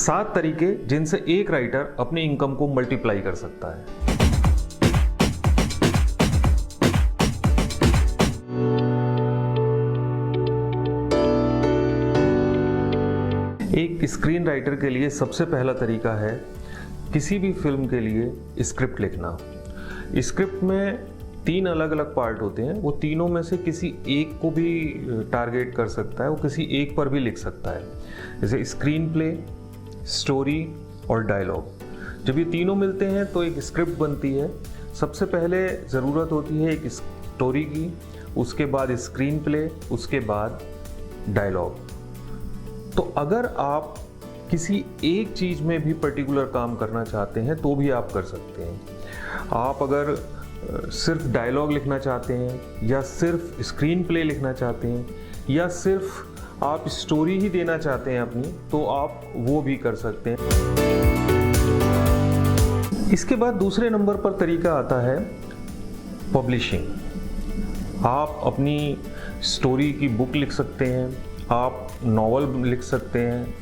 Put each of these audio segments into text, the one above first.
7 तरीके जिनसे एक राइटर अपनी इनकम को मल्टीप्लाई कर सकता है। एक स्क्रीन राइटर के लिए सबसे पहला तरीका है किसी भी फिल्म के लिए स्क्रिप्ट लिखना। स्क्रिप्ट में 3 अलग अलग पार्ट होते हैं, वो तीनों में से किसी एक को भी टारगेट कर सकता है, वो किसी एक पर भी लिख सकता है। जैसे स्क्रीन प्ले, स्टोरी और डायलॉग। जब ये तीनों मिलते हैं तो एक स्क्रिप्ट बनती है। सबसे पहले ज़रूरत होती है एक स्टोरी की, उसके बाद स्क्रीन प्ले, उसके बाद डायलॉग। तो अगर आप किसी एक चीज़ में भी पर्टिकुलर काम करना चाहते हैं तो भी आप कर सकते हैं। आप अगर सिर्फ डायलॉग लिखना चाहते हैं या सिर्फ स्क्रीन प्ले लिखना चाहते हैं या सिर्फ आप स्टोरी ही देना चाहते हैं अपनी, तो आप वो भी कर सकते हैं। इसके बाद दूसरे नंबर पर तरीका आता है पब्लिशिंग। आप अपनी स्टोरी की बुक लिख सकते हैं, आप नॉवल लिख सकते हैं,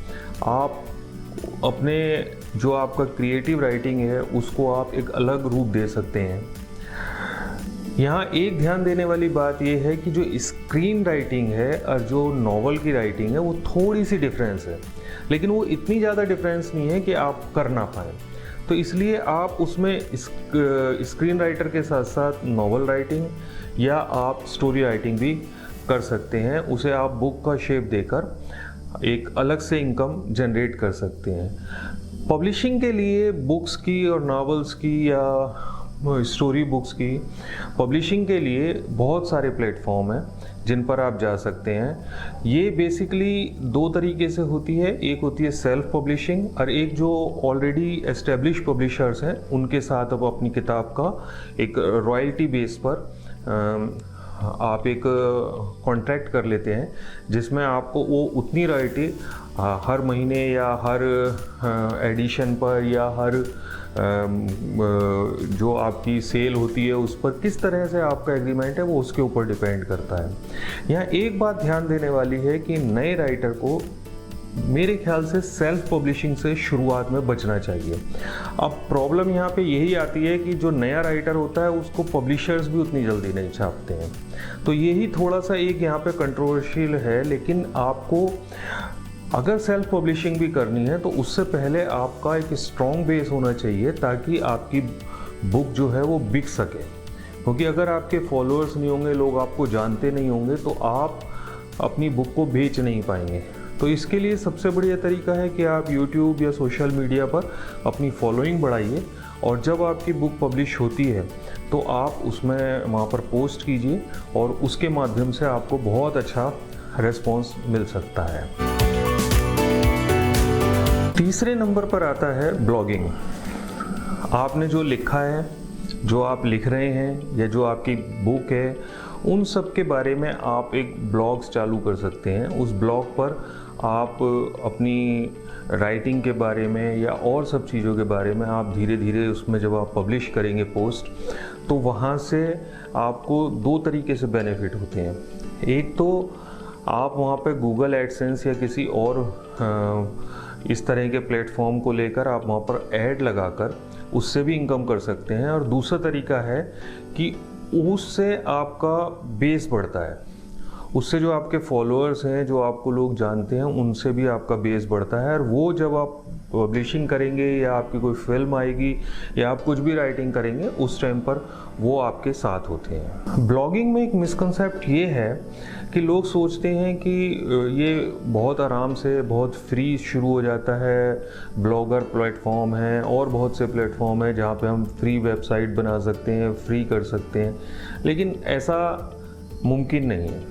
आप अपने जो आपका क्रिएटिव राइटिंग है उसको आप एक अलग रूप दे सकते हैं। यहाँ एक ध्यान देने वाली बात यह है कि जो स्क्रीन राइटिंग है और जो नॉवल की राइटिंग है वो थोड़ी सी डिफरेंस है, लेकिन वो इतनी ज़्यादा डिफरेंस नहीं है कि आप कर ना पाएँ। तो इसलिए आप उसमें स्क्रीन राइटर के साथ साथ नॉवल राइटिंग या आप स्टोरी राइटिंग भी कर सकते हैं। उसे आप बुक का शेप देकर एक अलग से इनकम जनरेट कर सकते हैं। पब्लिशिंग के लिए बुक्स की और नॉवेल्स की या स्टोरी बुक्स की पब्लिशिंग के लिए बहुत सारे प्लेटफॉर्म हैं जिन पर आप जा सकते हैं। ये बेसिकली 2 तरीके से होती है, एक होती है सेल्फ पब्लिशिंग और एक जो ऑलरेडी एस्टेब्लिश पब्लिशर्स हैं उनके साथ अब अपनी किताब का एक रॉयल्टी बेस पर आप एक कॉन्ट्रैक्ट कर लेते हैं जिसमें आपको वो उतनी रॉयल्टी हर महीने या हर एडिशन पर या हर जो आपकी सेल होती है उस पर किस तरह से आपका एग्रीमेंट है वो उसके ऊपर डिपेंड करता है। यहाँ एक बात ध्यान देने वाली है कि नए राइटर को मेरे ख्याल से सेल्फ पब्लिशिंग से शुरुआत में बचना चाहिए। अब प्रॉब्लम यहाँ पे यही आती है कि जो नया राइटर होता है उसको पब्लिशर्स भी उतनी जल्दी नहीं छापते हैं, तो यही थोड़ा सा एक यहाँ पे कंट्रोवर्शियल है। लेकिन आपको अगर सेल्फ पब्लिशिंग भी करनी है तो उससे पहले आपका एक स्ट्रॉन्ग बेस होना चाहिए ताकि आपकी बुक जो है वो बिक सके। क्योंकि अगर आपके फॉलोअर्स नहीं होंगे, लोग आपको जानते नहीं होंगे, तो आप अपनी बुक को बेच नहीं पाएंगे। तो इसके लिए सबसे बढ़िया तरीका है कि आप YouTube या सोशल मीडिया पर अपनी फॉलोइंग बढ़ाइए और जब आपकी बुक पब्लिश होती है तो आप उसमें वहाँ पर पोस्ट कीजिए और उसके माध्यम से आपको बहुत अच्छा रिस्पॉन्स मिल सकता है। तीसरे नंबर पर आता है ब्लॉगिंग। आपने जो लिखा है, जो आप लिख रहे हैं या जो आपकी बुक है, उन सब के बारे में आप एक ब्लॉग्स चालू कर सकते हैं। उस ब्लॉग पर आप अपनी राइटिंग के बारे में या और सब चीज़ों के बारे में आप धीरे धीरे उसमें जब आप पब्लिश करेंगे पोस्ट, तो वहाँ से आपको 2 तरीके से बेनिफिट होते हैं। एक तो आप वहाँ पे गूगल एडसेंस या किसी और इस तरह के प्लेटफॉर्म को लेकर आप वहाँ पर ऐड लगाकर उससे भी इनकम कर सकते हैं। और दूसरा तरीका है कि उससे आपका बेस बढ़ता है, उससे जो आपके फॉलोअर्स हैं, जो आपको लोग जानते हैं, उनसे भी आपका बेस बढ़ता है। और वो जब आप पब्लिशिंग करेंगे या आपकी कोई फिल्म आएगी या आप कुछ भी राइटिंग करेंगे उस टाइम पर वो आपके साथ होते हैं। ब्लॉगिंग में एक मिसकंसेप्ट ये है कि लोग सोचते हैं कि ये बहुत आराम से बहुत फ्री शुरू हो जाता है, ब्लॉगर प्लेटफॉर्म है और बहुत से प्लेटफॉर्म है जहाँ पे हम फ्री वेबसाइट बना सकते हैं, फ्री कर सकते हैं, लेकिन ऐसा मुमकिन नहीं है।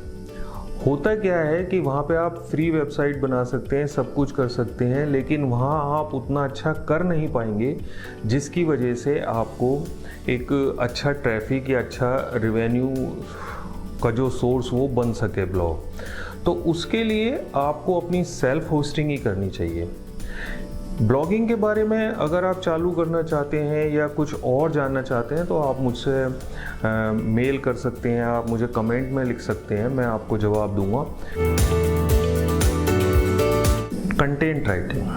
होता क्या है कि वहाँ पे आप फ्री वेबसाइट बना सकते हैं, सब कुछ कर सकते हैं, लेकिन वहाँ आप उतना अच्छा कर नहीं पाएंगे जिसकी वजह से आपको एक अच्छा ट्रैफिक या अच्छा रेवेन्यू का जो सोर्स वो बन सके ब्लॉग। तो उसके लिए आपको अपनी सेल्फ होस्टिंग ही करनी चाहिए। ब्लॉगिंग के बारे में अगर आप चालू करना चाहते हैं या कुछ और जानना चाहते हैं तो आप मुझसे मेल कर सकते हैं, आप मुझे कमेंट में लिख सकते हैं, मैं आपको जवाब दूंगा। कंटेंट राइटिंग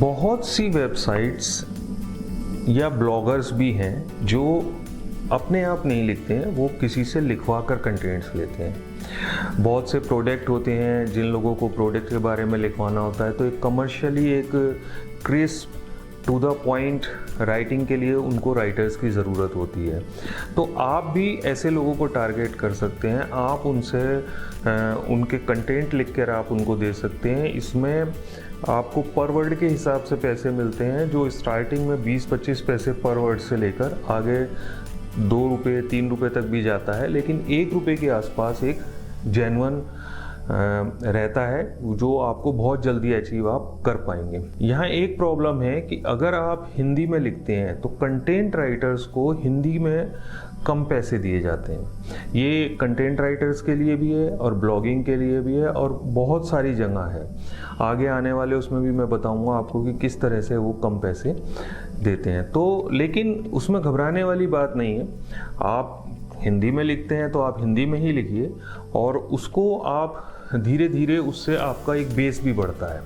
बहुत सी वेबसाइट्स या ब्लॉगर्स भी हैं जो अपने आप नहीं लिखते हैं, वो किसी से लिखवा कर कंटेंट्स लेते हैं। बहुत से प्रोडक्ट होते हैं, जिन लोगों को प्रोडक्ट के बारे में लिखवाना होता है तो एक कमर्शियली एक crisp to the point writing के लिए उनको राइटर्स की ज़रूरत होती है। तो आप भी ऐसे लोगों को टारगेट कर सकते हैं, आप उनसे उनके कंटेंट लिख कर आप उनको दे सकते हैं। इसमें आपको पर वर्ड के हिसाब से पैसे मिलते हैं, जो स्टार्टिंग में 20-25 पैसे पर वर्ड से लेकर आगे 2 रुपये 3 रुपये तक भी जाता है, लेकिन 1 रुपये के आसपास एक जेन्युइन रहता है जो आपको बहुत जल्दी अचीव आप कर पाएंगे। यहाँ एक प्रॉब्लम है कि अगर आप हिंदी में लिखते हैं तो कंटेंट राइटर्स को हिंदी में कम पैसे दिए जाते हैं। ये कंटेंट राइटर्स के लिए भी है और ब्लॉगिंग के लिए भी है और बहुत सारी जगह है। आगे आने वाले उसमें भी मैं बताऊंगा आपको कि किस तरह से वो कम पैसे देते हैं। तो लेकिन उसमें घबराने वाली बात नहीं है। आप हिंदी में लिखते हैं तो आप हिंदी में ही लिखिए और उसको आप धीरे धीरे उससे आपका एक बेस भी बढ़ता है,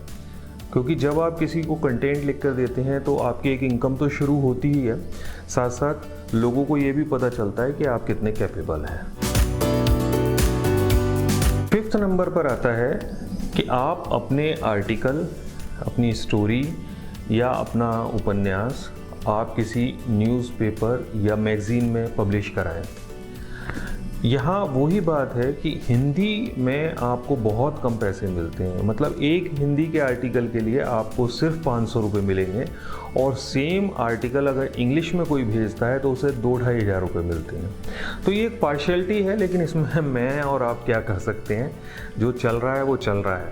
क्योंकि जब आप किसी को कंटेंट लिख कर देते हैं तो आपकी एक इनकम तो शुरू होती ही है, साथ साथ लोगों को ये भी पता चलता है कि आप कितने कैपेबल हैं। 5th नंबर पर आता है कि आप अपने आर्टिकल, अपनी स्टोरी या अपना उपन्यास आप किसी न्यूज़पेपर या मैगज़ीन में पब्लिश कराएं। यहाँ वही बात है कि हिंदी में आपको बहुत कम पैसे मिलते हैं। मतलब एक हिंदी के आर्टिकल के लिए आपको सिर्फ 500 रुपये मिलेंगे और सेम आर्टिकल अगर इंग्लिश में कोई भेजता है तो उसे 2-2.5 हज़ार रुपये मिलते हैं। तो ये एक पार्शियलिटी है, लेकिन इसमें मैं और आप क्या कर सकते हैं, जो चल रहा है वो चल रहा है।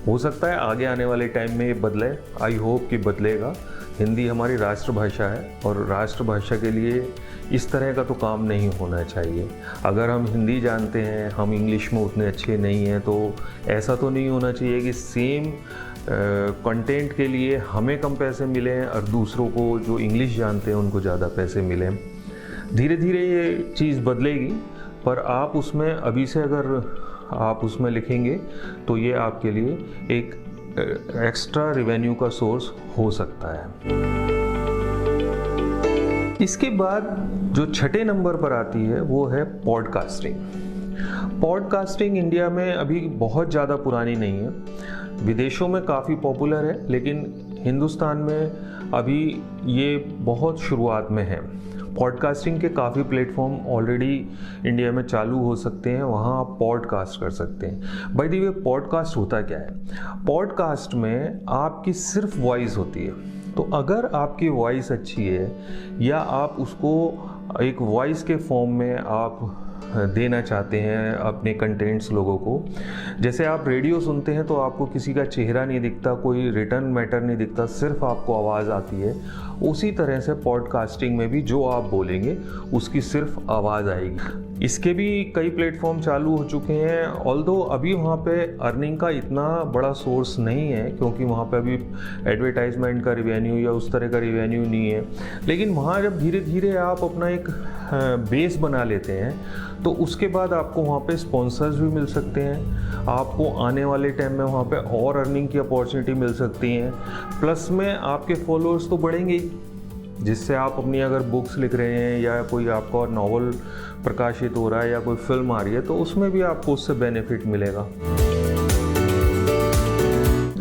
हो सकता है आगे आने वाले टाइम में ये बदले, आई होप कि बदलेगा। हिंदी हमारी राष्ट्रभाषा है और राष्ट्रभाषा के लिए इस तरह का तो काम नहीं होना चाहिए। अगर हम हिंदी जानते हैं, हम इंग्लिश में उतने अच्छे नहीं हैं, तो ऐसा तो नहीं होना चाहिए कि सेम कंटेंट के लिए हमें कम पैसे मिलें और दूसरों को जो इंग्लिश जानते हैं उनको ज़्यादा पैसे मिलें। धीरे धीरे ये चीज़ बदलेगी, पर आप उसमें अभी से अगर आप उसमें लिखेंगे तो ये आपके लिए एक एक्स्ट्रा रेवेन्यू का सोर्स हो सकता है। इसके बाद जो 6ठे नंबर पर आती है वो है पॉडकास्टिंग। पॉडकास्टिंग इंडिया में अभी बहुत ज़्यादा पुरानी नहीं है, विदेशों में काफ़ी पॉपुलर है, लेकिन हिंदुस्तान में अभी ये बहुत शुरुआत में है। पॉडकास्टिंग के काफ़ी प्लेटफॉर्म ऑलरेडी इंडिया में चालू हो सकते हैं, वहाँ आप पॉडकास्ट कर सकते हैं। बाय द वे, पॉडकास्ट होता क्या है? पॉडकास्ट में आपकी सिर्फ वॉइस होती है। तो अगर आपकी वॉइस अच्छी है या आप उसको एक वॉइस के फॉर्म में आप देना चाहते हैं अपने कंटेंट्स लोगों को, जैसे आप रेडियो सुनते हैं तो आपको किसी का चेहरा नहीं दिखता, कोई रिटर्न मैटर नहीं दिखता, सिर्फ आपको आवाज़ आती है, उसी तरह से पॉडकास्टिंग में भी जो आप बोलेंगे उसकी सिर्फ आवाज़ आएगी। इसके भी कई प्लेटफॉर्म चालू हो चुके हैं, ऑल्दो अभी वहाँ पे अर्निंग का इतना बड़ा सोर्स नहीं है, क्योंकि वहाँ पे अभी एडवर्टाइजमेंट का रिवेन्यू या उस तरह का रिवेन्यू नहीं है। लेकिन वहाँ जब धीरे धीरे आप अपना एक बेस बना लेते हैं तो उसके बाद आपको वहाँ पे स्पॉन्सर्स भी मिल सकते हैं, आपको आने वाले टाइम में वहाँ पे और अर्निंग की अपॉर्चुनिटी मिल सकती हैं, प्लस में आपके फॉलोअर्स तो बढ़ेंगे ही, जिससे आप अपनी अगर बुक्स लिख रहे हैं या कोई आपका नॉवल प्रकाशित हो रहा है या कोई फिल्म आ रही है तो उसमें भी आपको उससे बेनिफिट मिलेगा।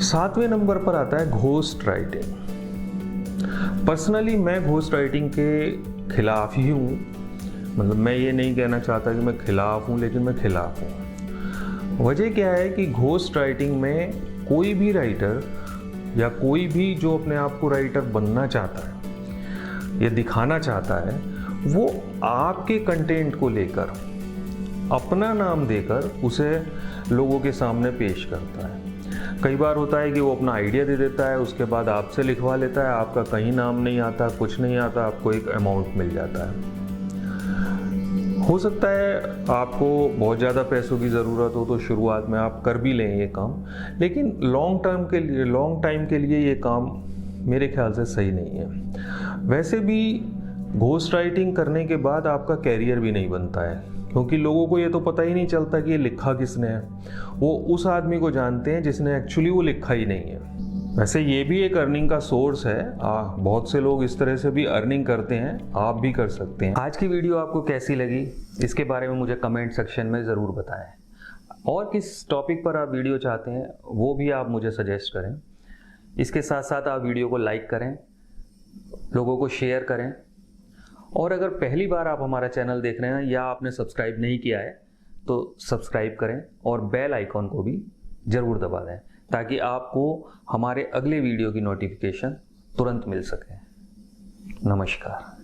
7वें नंबर पर आता है घोस्ट राइटिंग। पर्सनली मैं घोस्ट राइटिंग के खिलाफ ही हूँ। मतलब मैं ये नहीं कहना चाहता कि मैं खिलाफ हूँ, लेकिन मैं खिलाफ हूँ। वजह क्या है कि घोस्ट राइटिंग में कोई भी राइटर या कोई भी जो अपने आप को राइटर बनना चाहता है या दिखाना चाहता है, वो आपके कंटेंट को लेकर अपना नाम देकर उसे लोगों के सामने पेश करता है। कई बार होता है कि वो अपना आइडिया दे देता है, उसके बाद आपसे लिखवा लेता है, आपका कहीं नाम नहीं आता, कुछ नहीं आता, आपको एक अमाउंट मिल जाता है। हो सकता है आपको बहुत ज़्यादा पैसों की ज़रूरत हो तो शुरुआत में आप कर भी लें ये काम, लेकिन लॉन्ग टाइम के लिए ये काम मेरे ख्याल से सही नहीं है। वैसे भी घोस्ट राइटिंग करने के बाद आपका कैरियर भी नहीं बनता है, क्योंकि लोगों को ये तो पता ही नहीं चलता कि ये लिखा किसने है। वो उस आदमी को जानते हैं जिसने एक्चुअली वो लिखा ही नहीं है। वैसे ये भी एक अर्निंग का सोर्स है। बहुत से लोग इस तरह से भी अर्निंग करते हैं, आप भी कर सकते हैं। आज की वीडियो आपको कैसी लगी इसके बारे में मुझे कमेंट सेक्शन में ज़रूर बताएं, और किस टॉपिक पर आप वीडियो चाहते हैं वो भी आप मुझे सजेस्ट करें। इसके साथ साथ आप वीडियो को लाइक करें, लोगों को शेयर करें, और अगर पहली बार आप हमारा चैनल देख रहे हैं या आपने सब्सक्राइब नहीं किया है तो सब्सक्राइब करें और बेल आइकॉन को भी ज़रूर दबा दें, ताकि आपको हमारे अगले वीडियो की नोटिफिकेशन तुरंत मिल सके। नमस्कार।